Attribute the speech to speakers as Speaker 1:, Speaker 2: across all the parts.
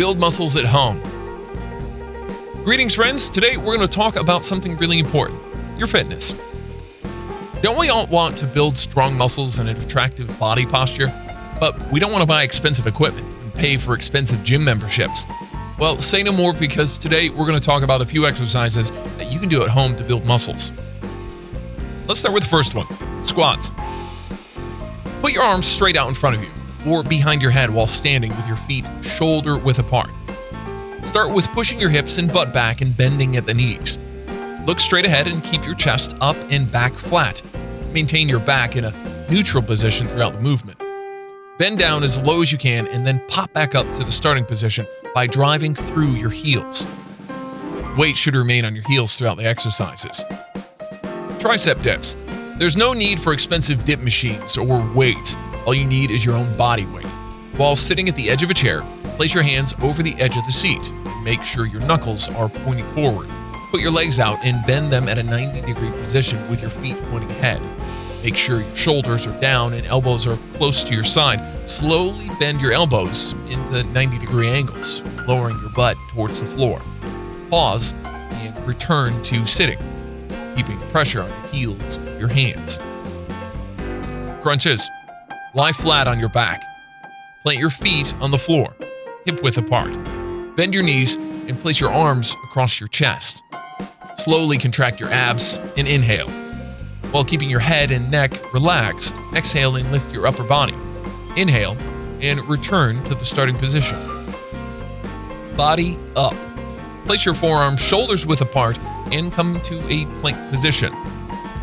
Speaker 1: Build muscles at home. Greetings, friends. Today we're going to talk about something really important, your fitness. Don't we all want to build strong muscles and an attractive body posture? But we don't want to buy expensive equipment and pay for expensive gym memberships. Well, say no more, because today we're going to talk about a few exercises that you can do at home to build muscles. Let's start with the first one, squats. Put your arms straight out in front of you or behind your head while standing with your feet shoulder width apart. Start with pushing your hips and butt back and bending at the knees. Look straight ahead and keep your chest up and back flat. Maintain your back in a neutral position throughout the movement. Bend down as low as you can and then pop back up to the starting position by driving through your heels. Weight should remain on your heels throughout the exercises. Tricep dips. There's no need for expensive dip machines or weights. All you need is your own body weight. While sitting at the edge of a chair, place your hands over the edge of the seat and make sure your knuckles are pointing forward. Put your legs out and bend them at a 90-degree position with your feet pointing ahead. Make sure your shoulders are down and elbows are close to your side. Slowly bend your elbows into 90-degree angles, lowering your butt towards the floor. Pause and return to sitting, keeping pressure on your heels of your hands. Crunches. Lie flat on your back. Plant your feet on the floor, hip width apart. Bend your knees and place your arms across your chest. Slowly contract your abs and inhale. While keeping your head and neck relaxed, exhale and lift your upper body. Inhale and return to the starting position. Body up. Place your forearms shoulders width apart and come to a plank position.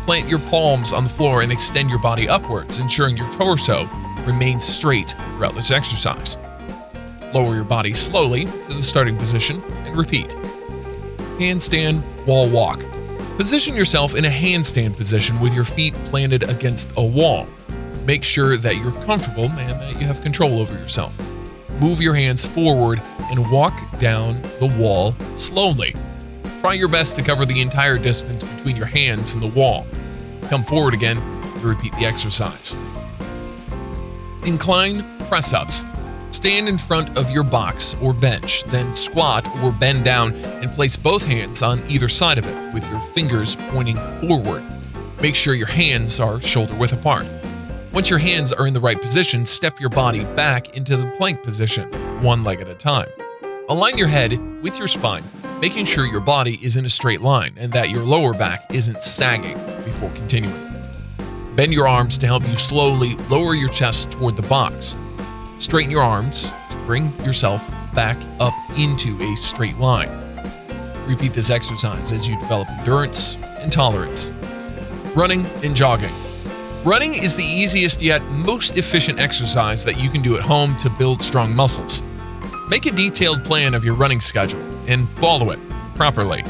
Speaker 1: Plant your palms on the floor and extend your body upwards, ensuring your torso remains straight throughout this exercise. Lower your body slowly to the starting position and repeat. Handstand wall walk. Position yourself in a handstand position with your feet planted against a wall. Make sure that you're comfortable and that you have control over yourself. Move your hands forward and walk down the wall slowly. Try your best to cover the entire distance between your hands and the wall. Come forward again to repeat the exercise. Incline press-ups. Stand in front of your box or bench, then squat or bend down and place both hands on either side of it with your fingers pointing forward. Make sure your hands are shoulder width apart. Once your hands are in the right position, step your body back into the plank position, one leg at a time. Align your head with your spine, making sure your body is in a straight line and that your lower back isn't sagging before continuing. Bend your arms to help you slowly lower your chest toward the box. Straighten your arms to bring yourself back up into a straight line. Repeat this exercise as you develop endurance and tolerance. Running and jogging. Running is the easiest yet most efficient exercise that you can do at home to build strong muscles. Make a detailed plan of your running schedule and follow it properly.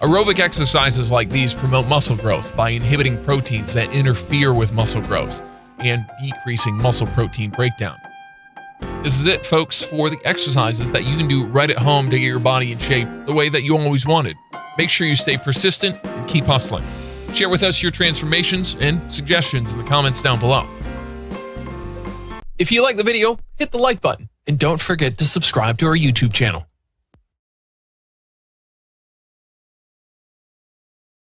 Speaker 1: Aerobic exercises like these promote muscle growth by inhibiting proteins that interfere with muscle growth and decreasing muscle protein breakdown. This is it, folks, for the exercises that you can do right at home to get your body in shape the way that you always wanted. Make sure you stay persistent and keep hustling. Share with us your transformations and suggestions in the comments down below. If you like the video, hit the like button and don't forget to subscribe to our YouTube channel.